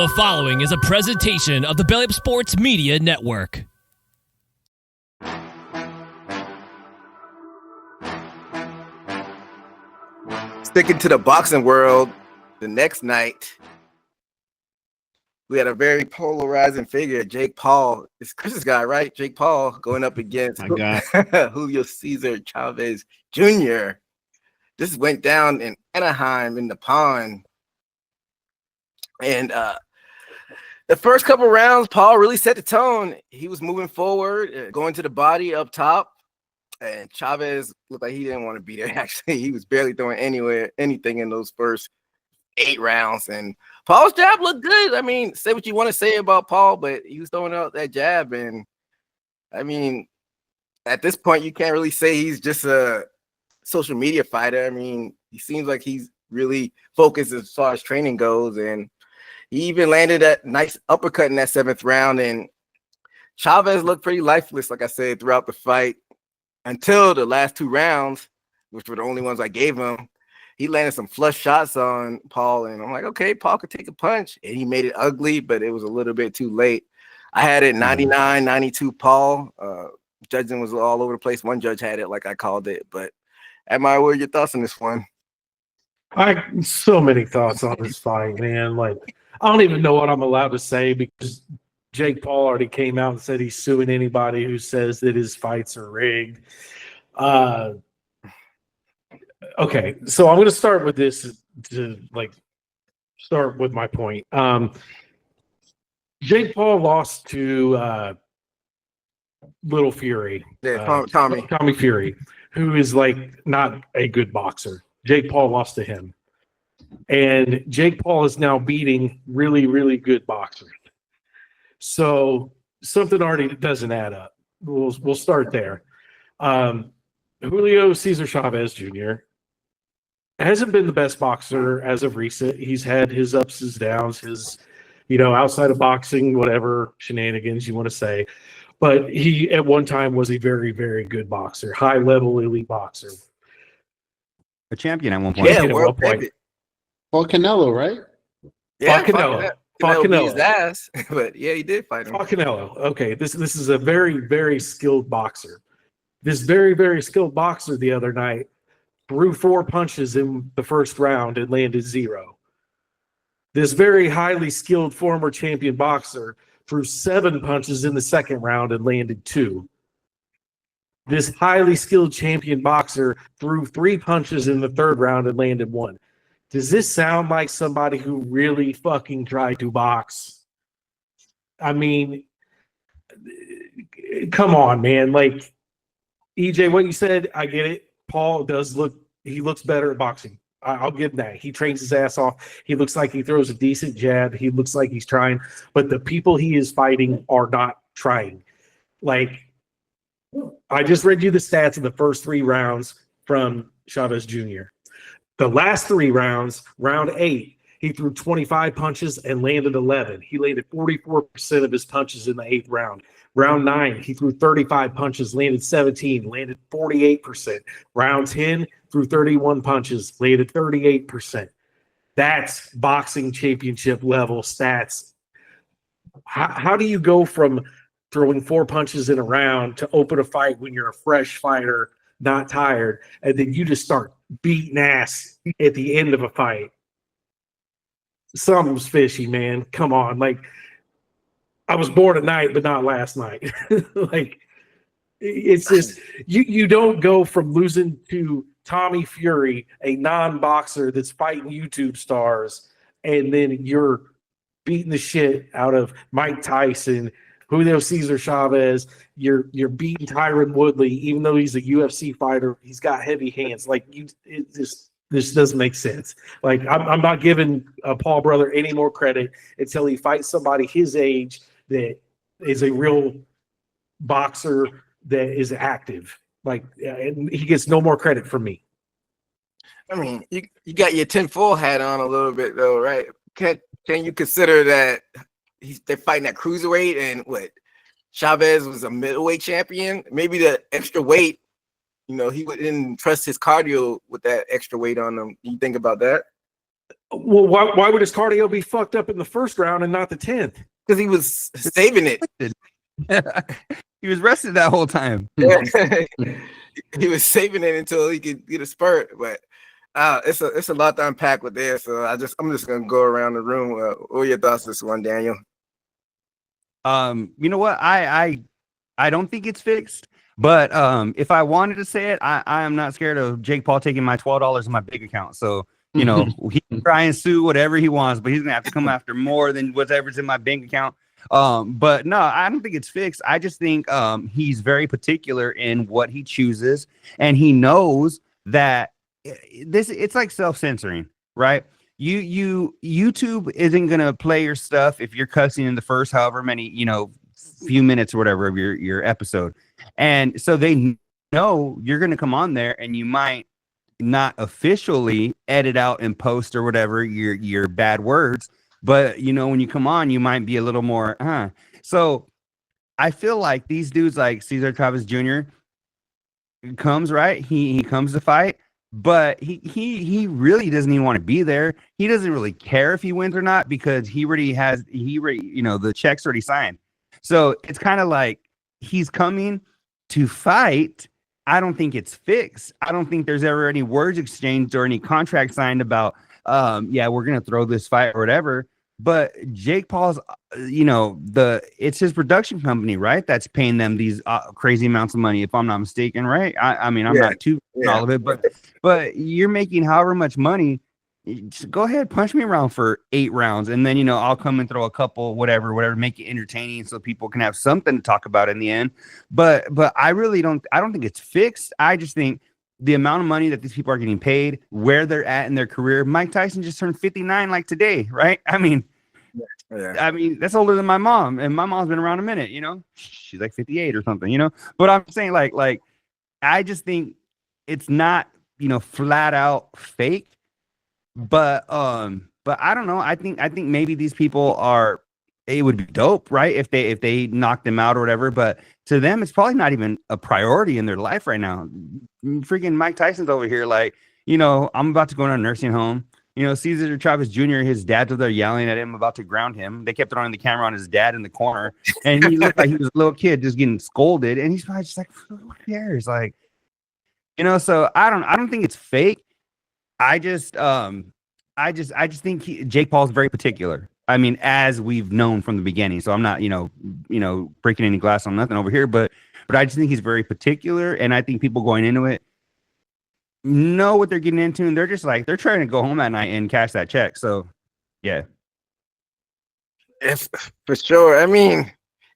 The following is a presentation of the Belly Up Sports Media Network. Sticking to the boxing world, the next night, we had a very polarizing figure, Jake Paul. It's Chris's guy, right? Jake Paul going up against Julio Cesar Chavez Jr. This went down in Anaheim in the pond. And the first couple rounds, Paul really set the tone. He was moving forward, going to the body up top. And Chavez looked like he didn't want to be there. Actually, he was barely throwing anything in those first 8 rounds. And Paul's jab looked good. I mean, say what you want to say about Paul, but he was throwing out that jab. And I mean, at this point, you can't really say he's just a social media fighter. I mean, he seems like he's really focused as far as training goes. And he even landed that nice uppercut in that 7th round. And Chavez looked pretty lifeless, like I said, throughout the fight until the last 2 rounds, which were the only ones I gave him. He landed some flush shots on Paul, and I'm like, okay, Paul could take a punch. And he made it ugly, but it was a little bit too late. I had it 99-92 Paul. Judging was all over the place. One judge had it like I called it. But, Admire, what are your thoughts on this one? So many thoughts on this fight, man. Like, I don't even know what I'm allowed to say because Jake Paul already came out and said he's suing anybody who says that his fights are rigged. Okay, so I'm going to start with this to start with my point. Jake Paul lost to Little Fury. Yeah, Tommy Fury, who is not a good boxer. Jake Paul lost to him. And Jake Paul is now beating really, really good boxers. So something already doesn't add up. We'll start there. Julio Cesar Chavez Jr. hasn't been the best boxer as of recent. He's had his ups, his downs, his, outside of boxing, whatever shenanigans you want to say. But he, at one time, was a very, very good boxer, high-level elite boxer. A champion at one point. Yeah, world champion. Well, Canelo, right? Yeah, Canelo. Canelo beat his ass, but yeah, he did fight him. Canelo. Okay, this is a very, very skilled boxer. This very, very skilled boxer the other night threw 4 punches in the first round and landed 0. This very highly skilled former champion boxer threw 7 punches in the second round and landed 2. This highly skilled champion boxer threw 3 punches in the third round and landed 1. Does this sound like somebody who really fucking tried to box? I mean, come on, man. Like, EJ, what you said, I get it. Paul looks better at boxing. I'll give him that. He trains his ass off. He looks like he throws a decent jab. He looks like he's trying. But the people he is fighting are not trying. Like, I just read you the stats of the first 3 rounds from Chavez Jr. The last 3 rounds, round 8, he threw 25 punches and landed 11. He landed 44% of his punches in the 8th round. Round 9, he threw 35 punches, landed 17, landed 48%. Round 10, threw 31 punches, landed 38%. That's boxing championship level stats. How do you go from throwing 4 punches in a round to open a fight when you're a fresh fighter, not tired, and then you just start beating ass at the end of a fight? Something's fishy, man. Come on. Like, I was born tonight, but not last night. Like, it's just, you don't go from losing to Tommy Fury, a non-boxer that's fighting YouTube stars, and then you're beating the shit out of Mike Tyson, Julio Cesar Chavez. You're beating Tyron Woodley, even though he's a UFC fighter. He's got heavy hands. Like, this doesn't make sense. Like, I'm not giving Paul Brother any more credit until he fights somebody his age that is a real boxer that is active. Like, and he gets no more credit from me. I mean, you got your tinfoil hat on a little bit though, right? Can you consider that they're fighting at cruiserweight, and what, Chavez was a middleweight champion? Maybe the extra weight, he wouldn't trust his cardio with that extra weight on him. You think about that? Well, why would his cardio be fucked up in the first round and not the 10th? Because he was saving it. He was rested that whole time. He was saving it until he could get a spurt. But it's a lot to unpack with this. So I'm just gonna go around the room. What are your thoughts on this one, Daniel? You know what? I don't think it's fixed. But if I wanted to say it, I am not scared of Jake Paul taking my $12 in my big account. So, you know, he can try and sue whatever he wants, but he's gonna have to come after more than whatever's in my bank account. But no, I don't think it's fixed. I just think he's very particular in what he chooses, and he knows that it's like self-censoring, right? YouTube isn't gonna play your stuff if you're cussing in the first however many, few minutes or whatever of your episode. And so they know you're gonna come on there and you might not officially edit out and post or whatever your bad words, but when you come on, you might be a little more So I feel like these dudes like Cesar Chavez Jr. comes, right? He comes to fight, but he really doesn't even want to be there. He doesn't really care if he wins or not because he already the check's already signed. So it's kind of like he's coming to fight. I don't think it's fixed. I don't think there's ever any words exchanged or any contract signed about, we're going to throw this fight or whatever. But Jake Paul's, it's his production company, right? That's paying them these crazy amounts of money, if I'm not mistaken, right? I mean, I'm not too all of it, but you're making however much money. Just go ahead, punch me around for 8 rounds, and then I'll come and throw a couple, whatever, make it entertaining so people can have something to talk about in the end. But I really don't think it's fixed. I just think the amount of money that these people are getting paid, where they're at in their career. Mike Tyson just turned 59 like today, right? I mean, that's older than my mom, and my mom's been around a minute. She's like 58 or something. But I'm saying like I just think it's not flat out fake. But I don't know. I think maybe these people it would be dope, right? If they knocked them out or whatever. But to them, it's probably not even a priority in their life right now. Freaking Mike Tyson's over here, like, I'm about to go to a nursing home. Cesar Chavez Jr., his dad's over there yelling at him, about to ground him. They kept throwing the camera on his dad in the corner, and he looked like he was a little kid just getting scolded. And he's probably just like, who cares? Like, so I don't think it's fake. I just think Jake Paul's very particular. I mean, as we've known from the beginning. So I'm not, breaking any glass on nothing over here, but I just think he's very particular, and I think people going into it know what they're getting into, and they're just like they're trying to go home at night and cash that check. So, yeah, If for sure. I mean,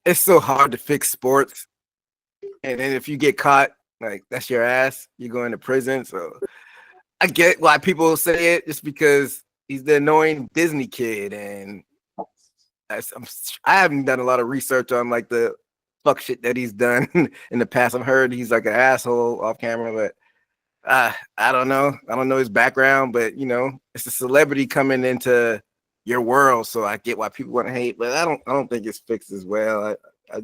it's so hard to fix sports, and then if you get caught, like that's your ass. You go into prison. So I get why people say it, just because he's the annoying Disney kid, and I haven't done a lot of research on like the fuck shit that he's done in the past. I've heard he's like an asshole off camera, but I don't know. I don't know his background, but it's a celebrity coming into your world, so I get why people want to hate, but I don't think it's fixed as well. I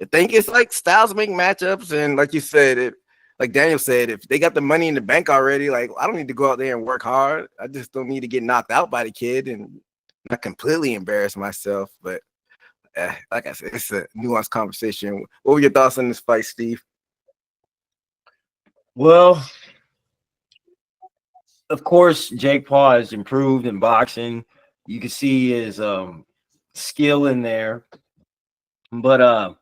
think it's like styles make matchups, and like you said, like Daniel said, if they got the money in the bank already, like I don't need to go out there and work hard. I just don't need to get knocked out by the kid and not completely embarrass myself. But like I said, it's a nuanced conversation. What were your thoughts on this fight, Steve? Well, of course, Jake Paul has improved in boxing. You can see his skill in there, but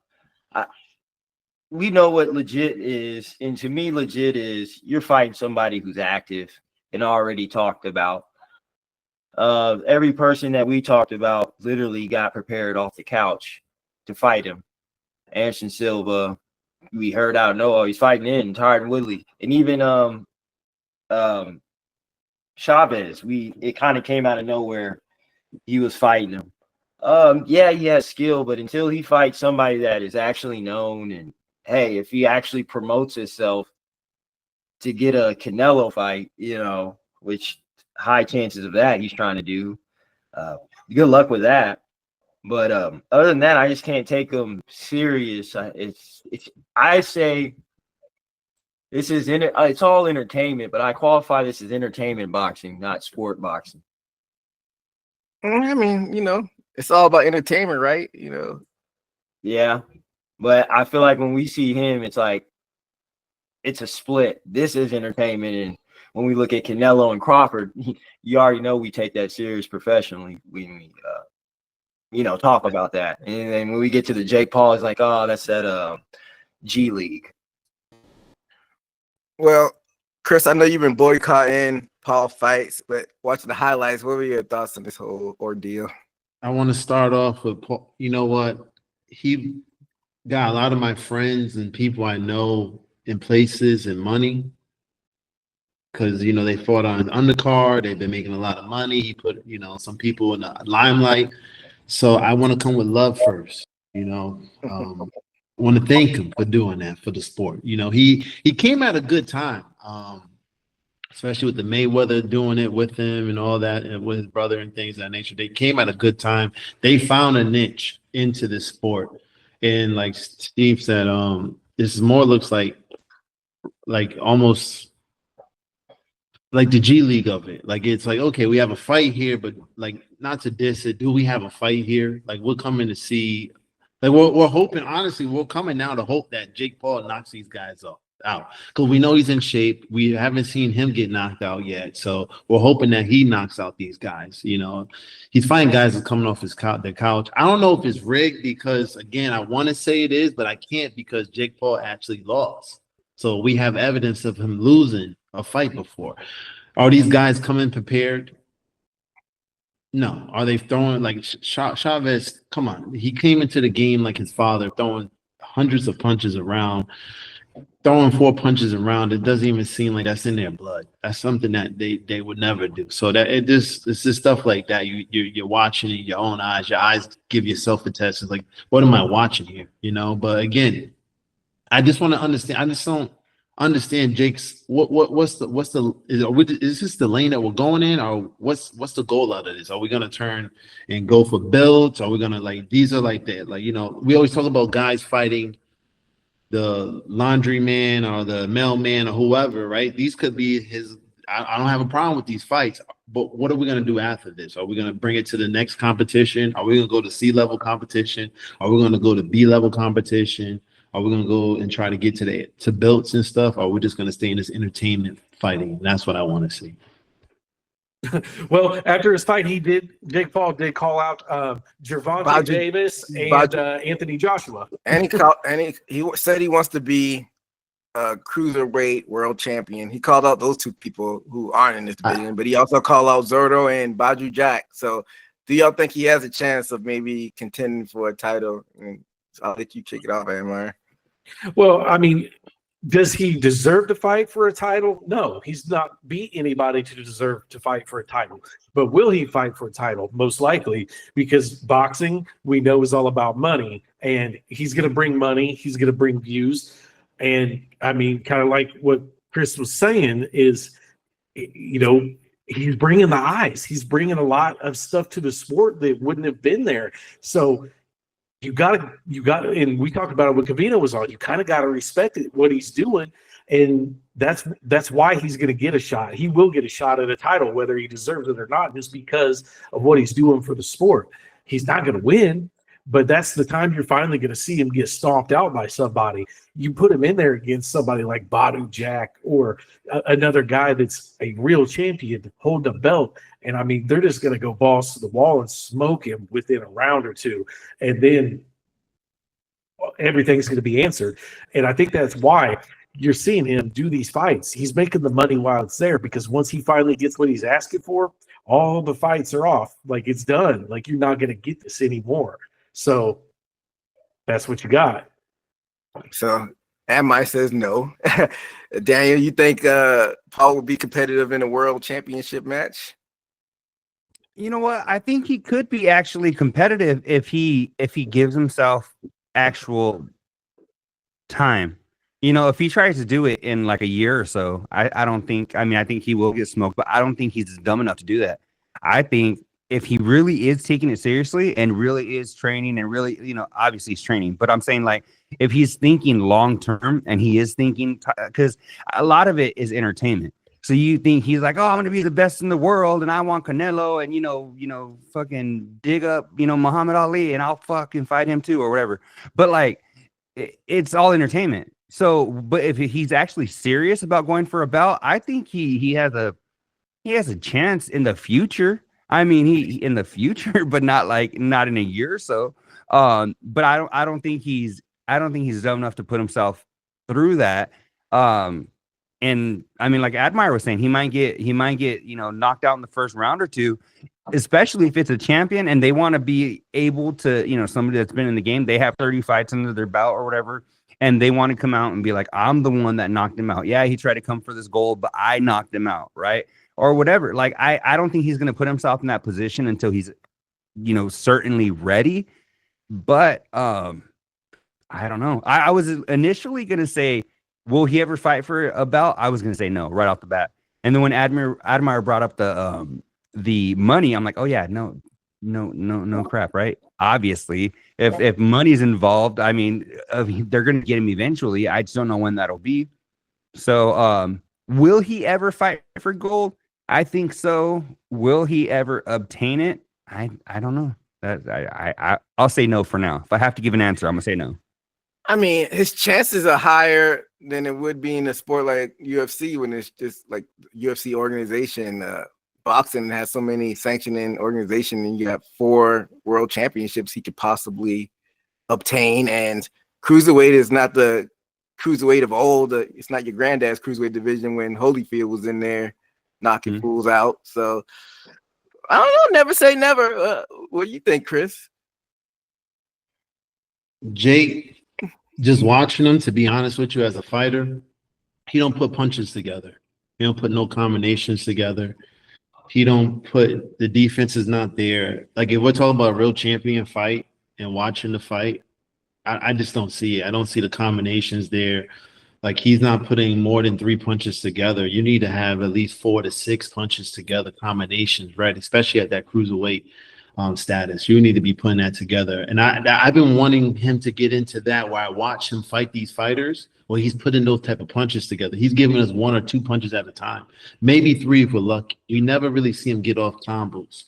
we know what legit is, and to me, legit is you're fighting somebody who's active and already talked about. Every person that we talked about literally got prepared off the couch to fight him. Anderson Silva, we heard out of nowhere he's fighting in Tyron Woodley, and even Chavez. It kind of came out of nowhere. He was fighting him. He has skill, but until he fights somebody that is actually known, and hey, if he actually promotes himself to get a Canelo fight, which high chances of that he's trying to do. Good luck with that. But other than that, I just can't take him serious. I say this is it's all entertainment, but I qualify this as entertainment boxing, not sport boxing. I mean, it's all about entertainment, right? Yeah, but I feel like when we see him, it's like it's a split. This is entertainment, and when we look at Canelo and Crawford, you already know we take that serious professionally. We talk about that, and then when we get to the Jake Paul, it's like, oh, that's that G League. Well, Chris, I know you've been boycotting Paul fights, but watching the highlights, what were your thoughts on this whole ordeal? I want to start off with Paul. You know what? He got a lot of my friends and people I know in places and money because they fought on an undercard. They've been making a lot of money. He put some people in the limelight. So I want to come with love first. I want to thank him for doing that for the sport. He came at a good time, especially with the Mayweather doing it with him and all that, and with his brother and things of that nature. They came at a good time. They found a niche into this sport, and like Steve said, this more looks like almost like the G League of it. Like it's like, okay, we have a fight here, but like not to diss it. Do we have a fight here? Like we're coming to see. Like we're hoping, honestly, we're coming now to hope that Jake Paul knocks these guys out because we know he's in shape. We haven't seen him get knocked out yet, so we're hoping that he knocks out these guys. He's fighting guys that are coming off their couch. I don't know if it's rigged because, again, I want to say it is, but I can't because Jake Paul actually lost. So we have evidence of him losing a fight before. Are these guys coming prepared? No. Are they throwing like Chavez? Come on. He came into the game like his father, throwing hundreds of punches around, throwing 4 punches around. It doesn't even seem like that's in their blood. That's something that they would never do. So that it's just stuff like that. You're watching in your own eyes. Your eyes give yourself a test. It's like, what am I watching here? But again, I just want to understand. I just don't understand Jake's is this the lane that we're going in, or what's the goal out of this? Are we gonna turn and go for belts? Are we gonna these are like that? We always talk about guys fighting the laundryman or the mailman or whoever, right? These could be his. I don't have a problem with these fights, but what are we going to do after this? Are we going to bring it to the next competition? Are we going to go to C-level competition? Are we going to go to B-level competition? Are we going to go and try to get to belts and stuff? Or are we just going to stay in this entertainment fighting? And that's what I want to see. Well, after his fight, Jake Paul did call out Gervonta Davis and Anthony Joshua. And he said he wants to be a cruiserweight world champion. He called out those two people who aren't in this division, but he also called out Zurdo and Baju Jack. So do y'all think he has a chance of maybe contending for a title? And I'll let you kick it off, Amar. Well, I mean, does he deserve to fight for a title? No, he's not beat anybody to deserve to fight for a title. But will he fight for a title? Most likely, because boxing, we know, is all about money. And he's going to bring money. He's going to bring views. And, I mean, kind of like what Chris was saying is, he's bringing the eyes. He's bringing a lot of stuff to the sport that wouldn't have been there. So you got to, and we talked about it when Kavino was on. You kind of got to respect what he's doing, and that's why he's going to get a shot. He will get a shot at a title, whether he deserves it or not, just because of what he's doing for the sport. He's not going to win, but that's the time you're finally going to see him get stomped out by somebody. You put him in there against somebody like Badu Jack or another guy that's a real champion holding a belt. And I mean, they're just going to go balls to the wall and smoke him within a round or two. And then everything's going to be answered. And I think that's why you're seeing him do these fights. He's making the money while it's there, because once he finally gets what he's asking for, all the fights are off. Like, it's done. Like, you're not going to get this anymore. So that's what you got. So Amai says no. Daniel, you think Paul will be competitive in a world championship match? You know what? I think he could be actually competitive if he gives himself actual time. If he tries to do it in like a year or so, I don't think, I think he will get smoked, but I don't think he's dumb enough to do that. I think if he really is taking it seriously and really is training and really, obviously he's training, but I'm saying, like, if he's thinking long term and he is thinking, because a lot of it is entertainment. So you think he's like, oh, I'm gonna be the best in the world, and I want Canelo, and fucking dig up, Muhammad Ali, and I'll fucking fight him too, or whatever. But like, it's all entertainment. So, but if he's actually serious about going for a bout, I think he has a chance in the future. I mean, he in the future, but not in a year or so. But I don't think he's dumb enough to put himself through that. And I mean, like Admire was saying, he might get knocked out in the first round or two, especially if it's a champion and they want to be able to, somebody that's been in the game, they have 30 fights under their belt or whatever, and they want to come out and be like, I'm the one that knocked him out. Yeah, he tried to come for this gold, but I knocked him out, right? Or whatever. Like, I don't think he's going to put himself in that position until he's, certainly ready. But I don't know. I was initially going to say, will he ever fight for a belt? I was going to say no right off the bat. And then when Admire brought up the money, I'm like, oh yeah, no crap, right? Obviously, if money's involved, I mean, they're going to get him eventually. I just don't know when that'll be. So, will he ever fight for gold? I think so. Will he ever obtain it? I don't know. I'll say no for now. If I have to give an answer, I'm gonna say no. I mean, his chances are higher than it would be in a sport like UFC when it's just like UFC organization. Boxing has so many sanctioning organizations, and you have 4 world championships he could possibly obtain. And cruiserweight is not the cruiserweight of old. It's not your granddad's cruiserweight division when Holyfield was in there knocking fools out. So I don't know. Never say never. What do you think, Chris? Jake, just watching him, to be honest with you, as a fighter, he don't put punches together. He don't put no combinations together. He don't put, the defense is not there. Like, if we're talking about a real champion fight and watching the fight, I just don't see it. I don't see the combinations there. Like, he's not putting more than 3 punches together. You need to have at least 4 to 6 punches together, combinations, right? Especially at that cruiserweight status. You need to be putting that together. And I've been wanting him to get into that, where I watch him fight these fighters. Well, he's putting those type of punches together. He's giving us 1 or 2 punches at a time, maybe 3 if we're lucky. We never really see him get off combos.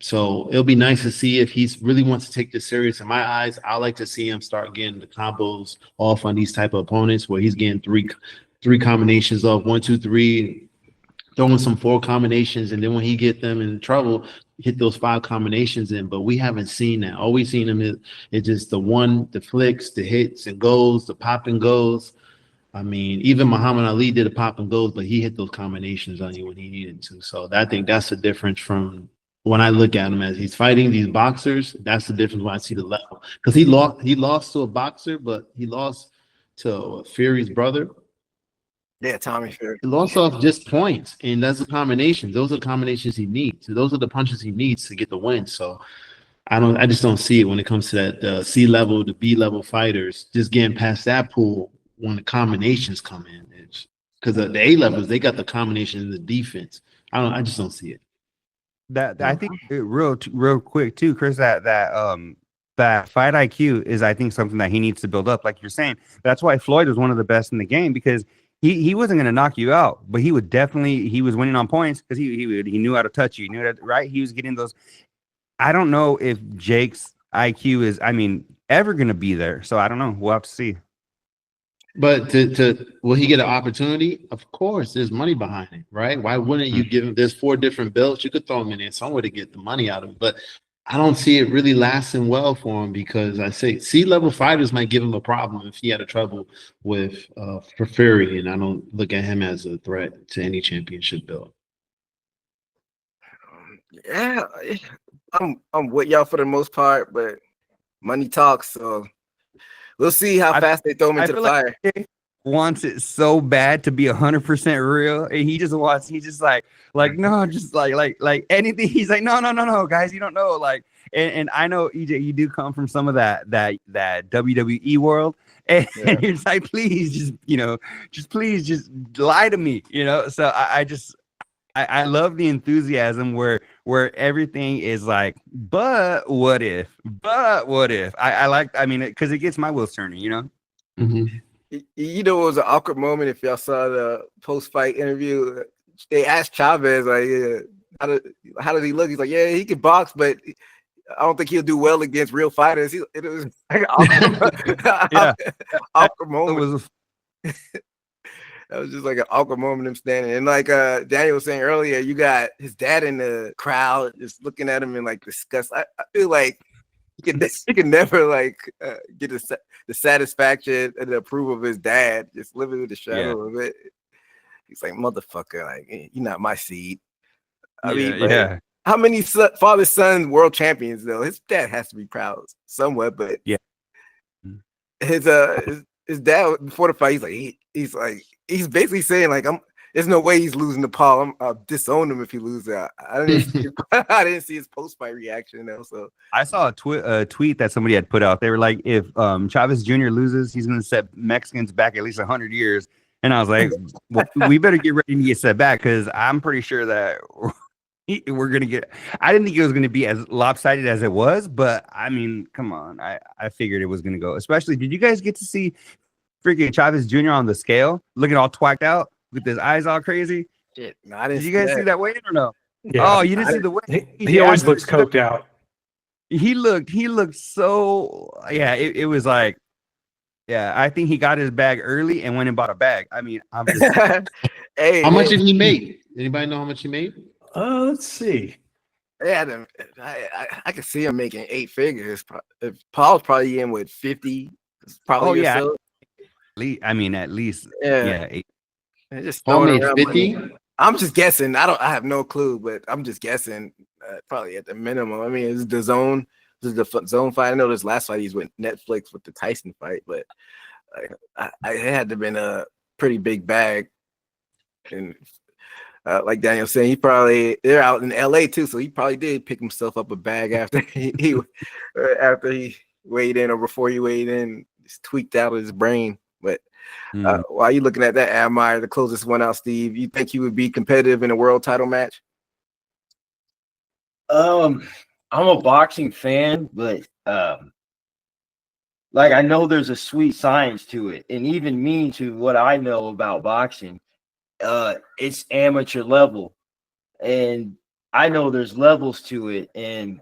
So it'll be nice to see if he's really wants to take this serious. In my eyes, I like to see him start getting the combos off on these type of opponents, where he's getting three combinations off, 1, 2, 3, throwing some 4 combinations, and then when he get them in trouble, hit those 5 combinations in. But we haven't seen that. All we've seen him is just the flicks, the hits and goes, the pop and goes. I mean, even Muhammad Ali did a pop and goes, but he hit those combinations on you when he needed to. So I think that's the difference from when I look at him as he's fighting these boxers. That's the difference when I see the level, because he lost to a boxer, but he lost to Fury's brother. Yeah, Tommy Fury. He lost off just points, and that's the combinations. Those are the combinations he needs. So those are the punches he needs to get the win. So I just don't see it when it comes to that C level, the B level fighters just getting past that pool when the combinations come in. It's because the A levels, they got the combination in the defense. I just don't see it. That I think real quick too, Chris. That fight IQ is, I think, something that he needs to build up. Like you're saying, that's why Floyd was one of the best in the game, because he wasn't going to knock you out, but he was winning on points because he knew how to touch you. He knew that, right? He was getting those. I don't know if Jake's IQ is, ever going to be there. So I don't know. We'll have to see. But will he get an opportunity? Of course, there's money behind it, right? Why wouldn't you give him? There's 4 different belts. You could throw him in there somewhere to get the money out of it. But I don't see it really lasting well for him, because I say C-level fighters might give him a problem if he had a trouble with Fury, and I don't look at him as a threat to any championship belt. Yeah, I'm with y'all for the most part, but money talks. So we'll see how fast they throw him into the fire. Like wants it so bad to be 100% real, and he's just no, just like anything. He's like, no, guys, you don't know. Like, and I know, EJ, you do come from some of that WWE world, and you're like, please, please just lie to me, So I love the enthusiasm where everything is like, but what if? I like, because it gets my wheels turning, Mm-hmm. You know, it was an awkward moment if y'all saw the post-fight interview. They asked Chavez, like, how did he look? He's like, yeah, he can box, but I don't think he'll do well against real fighters. It was like an awkward moment. That was just like an awkward moment of him standing. And like Daniel was saying earlier, you got his dad in the crowd just looking at him in like disgust. I feel like he can never like get the satisfaction and the approval of his dad, just living in the shadow of it. He's like, motherfucker, like, you're not my seed. I mean, how many father-son world champions though? His dad has to be proud somewhat, but his dad before the fight, he's basically saying like, there's no way he's losing to Paul. I'll disown him if he loses. I didn't see his post-fight reaction though. So I saw a tweet that somebody had put out. They were like, if Chavez Jr. loses, he's going to set Mexicans back at least 100 years. And I was like, well, we better get ready to get set back because I'm pretty sure that we're going to get. I didn't think it was going to be as lopsided as it was, but I mean, come on. I figured it was going to go. Especially, did you guys get to see freaking Chavez Jr. on the scale looking all twacked out with his eyes all crazy? Shit, no, I didn't. Did you guys see that weight or no? Yeah. Oh, you didn't see the weight? He always looks coked out. He looked so. Yeah, it was like. Yeah, I think he got his bag early and went and bought a bag. I mean, I'm just hey, how much did he make? Anybody know how much he made? Let's see. Yeah, I could see him making 8 figures. If Paul's probably in with 50, probably. So. I mean, at least. Yeah. 8. Just Paul made 50. I'm just guessing. I have no clue, but I'm just guessing. Probably at the minimum. I mean, it's the zone. This is the zone fight. I know this last fight he's with Netflix with the Tyson fight, but it had to have been a pretty big bag. And like Daniel saying, they're out in LA too, so he probably did pick himself up a bag after he weighed in or before he weighed in, just tweaked out of his brain. But while you looking at that, Admire, to close this one out, Steve, you think he would be competitive in a world title match? I'm a boxing fan, but like I know there's a sweet science to it, and even me, to what I know about boxing, it's amateur level, and I know there's levels to it, and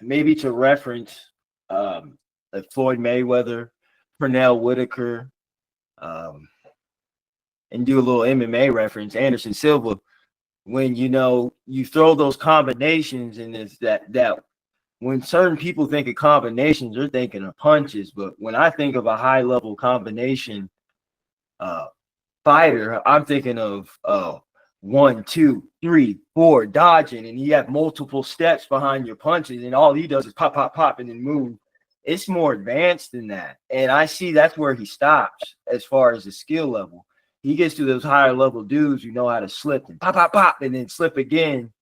maybe to reference like Floyd Mayweather, Pernell Whitaker, and do a little MMA reference, Anderson Silva. When you throw those combinations, and it's that when certain people think of combinations, they're thinking of punches. But when I think of a high level combination fighter, I'm thinking of 1, 2, 3, 4 dodging, and you have multiple steps behind your punches, and all he does is pop, pop, pop, and then move. It's more advanced than that, and I see that's where he stops as far as the skill level. He gets to those higher level dudes who know how to slip and pop, pop, pop, and then slip again,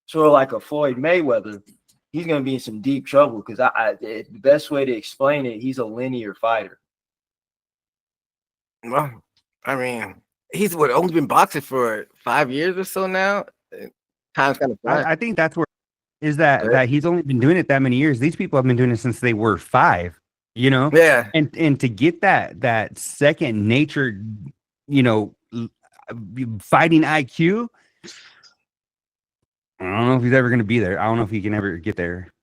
sort of like a Floyd Mayweather. He's going to be in some deep trouble because the best way to explain it, he's a linear fighter. Well, I mean, he's only been boxing for 5 years or so now. Time's kind of flying. I think that's where is that he's only been doing it that many years. These people have been doing it since they were 5. Yeah, and to get that second nature. Fighting IQ. I don't know if he's ever going to be there. I don't know if he can ever get there.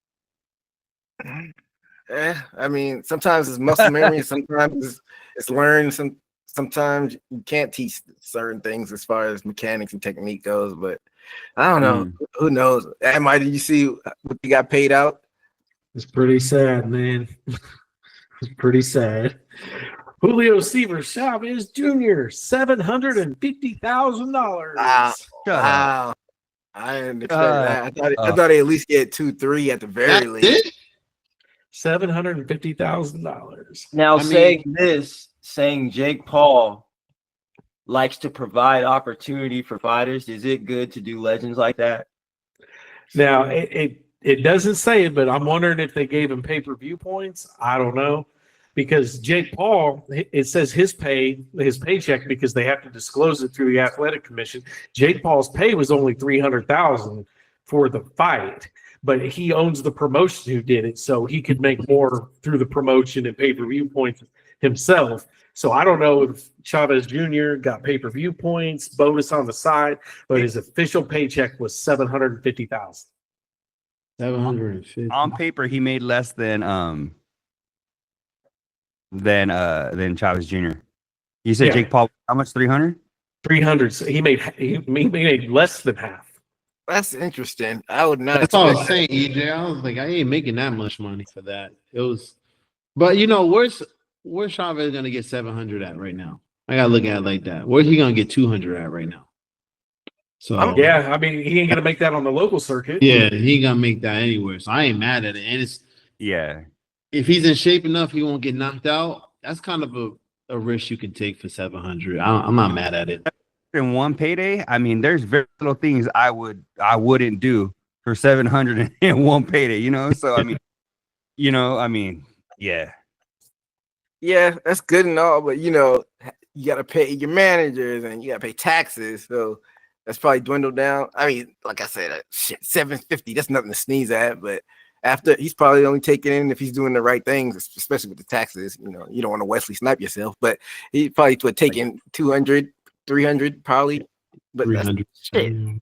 Yeah, I mean, sometimes it's muscle memory, sometimes it's learned. Sometimes you can't teach certain things as far as mechanics and technique goes. But I don't know. Who knows? Did you see what he got paid out? It's pretty sad, man. It's pretty sad. Julio Cesar Chavez Jr. $750,000. Wow. I didn't expect that. I thought he at least get 2-3 at the very least. $750,000. Now, saying Jake Paul likes to provide opportunity for fighters, is it good to do legends like that? Now, it doesn't say it, but I'm wondering if they gave him pay-per-view points. I don't know. Because Jake Paul, it says his paycheck, because they have to disclose it through the athletic commission. Jake Paul's pay was only $300,000 for the fight, but he owns the promotion who did it, so he could make more through the promotion and pay-per-view points himself. So I don't know if Chavez Jr. got pay-per-view points, bonus on the side, but his official paycheck was $750,000. 750. On paper, he made less than Chavez Jr. You said Yeah. Jake Paul, how much? 300? 300. So he made less than half. That's interesting. I would not. That's all I was expect saying, EJ. I was like, I ain't making that much money for that. It was, but where's Chavez gonna get 700 at right now? I gotta look at it like that. Where's he gonna get 200 at right now? So Yeah, I mean, he ain't gonna make that on the local circuit. yeah, he ain't gonna make that anywhere. So I ain't mad at it. And it's if he's in shape enough, he won't get knocked out. That's kind of a risk you can take for 700. I'm not mad at it. In one payday, I mean, there's very little things I wouldn't do for 700 in one payday, you know. So I mean, yeah. Yeah, that's good and all, but you gotta pay your managers and you gotta pay taxes, so that's probably dwindled down. I mean, like I said, shit, 750, that's nothing to sneeze at, but after he's probably only taking in if he's doing the right things, especially with the taxes. You don't want to Wesley snipe yourself, but he probably would take in 200, 300 probably. But 300. shit.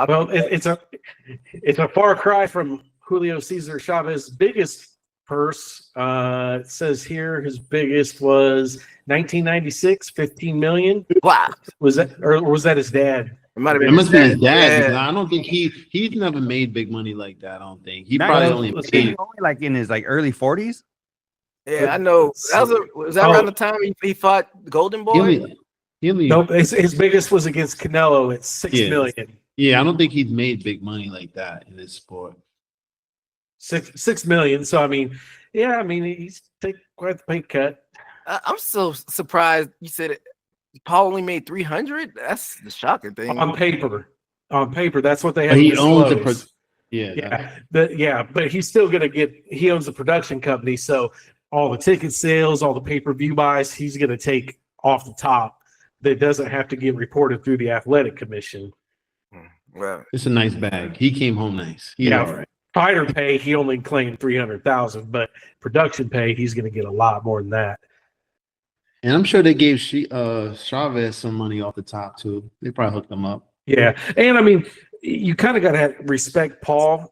Well, it's a far cry from Julio Cesar Chavez's biggest purse. It says here his biggest was 1996, 15 million. Wow. Was that his dad? It might have It been must be his dad. Yeah. Because I don't think he's never made big money like that. I don't think he Not probably really. only Let's made. see. Only like in his early 40s. Yeah, I know. Was that around the time he fought Golden Boy? He only Nope. His biggest was against Canelo at 6 Yeah. million. Yeah, I don't think he's made big money like that in this sport. 6 million. So I mean, yeah, I mean he's taking quite the pay cut. I'm so surprised you said Paul only made 300. That's the shocking thing. On paper, that's what they have. But he disclosed. owns the but he's still gonna get. He owns the production company, so all the ticket sales, all the pay-per-view buys, he's gonna take off the top. That doesn't have to get reported through the athletic commission. Well, It's a nice bag. He came home nice. He's Yeah. all right. Fighter pay, he only claimed 300,000, but production pay, he's gonna get a lot more than that. And I'm sure they gave Chavez some money off the top too. They probably hooked him up. Yeah, and I mean, you kind of got to respect Paul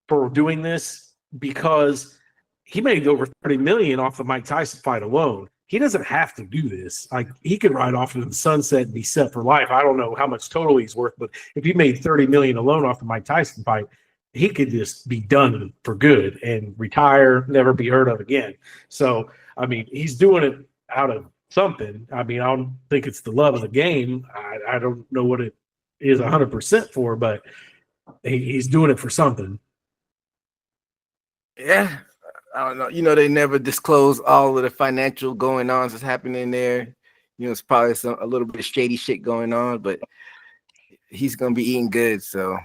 for doing this because he made over 30 million off the Mike Tyson fight alone. He doesn't have to do this. Like he could ride off into the sunset and be set for life. I don't know how much total he's worth, but if he made 30 million alone off the Mike Tyson fight, he could just be done for good and retire, never be heard of again. So, I mean, he's doing it out of something. I mean, I don't think it's the love of the game. I don't know what it is 100% for, but he's doing it for something. yeah, I don't know. They never disclose all of the financial going on that's happening there. It's probably a little bit of shady shit going on, but he's gonna be eating good. So,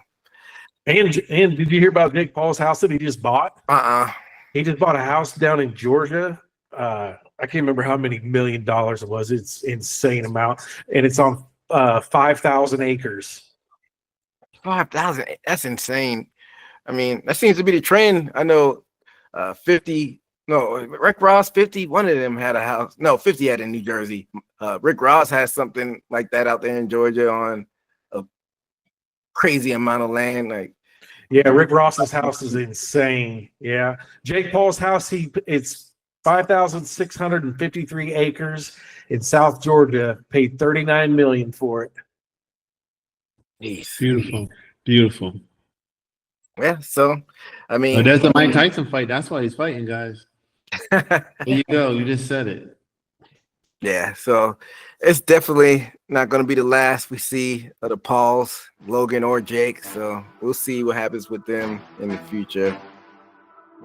And did you hear about Jake Paul's house that he just bought? He just bought a house down in Georgia. I can't remember how many $1 million it was. It's insane amount, and it's on 5,000 acres. 5,000. That's insane. I mean, that seems to be the trend. I know 50. No, Rick Ross, 50. One of them had a house. No, 50 had in New Jersey. Rick Ross has something like that out there in Georgia on a crazy amount of land. Like, Yeah, Rick Ross's house is insane. Yeah, Jake Paul's house, it's 5,653 acres in South Georgia. Paid $39 million for it. Beautiful. Beautiful. Yeah, so I mean, But there's the Mike Tyson fight. That's why he's fighting, guys. There you go. You just said it. yeah, so it's definitely not going to be the last we see of the Pauls, Logan or Jake. So we'll see what happens with them in the future.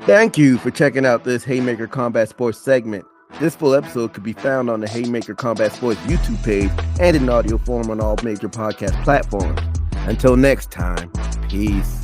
Thank you for checking out this Haymaker Combat Sports segment. This full episode could be found on the Haymaker Combat Sports YouTube page and in audio form on all major podcast platforms. Until next time, peace.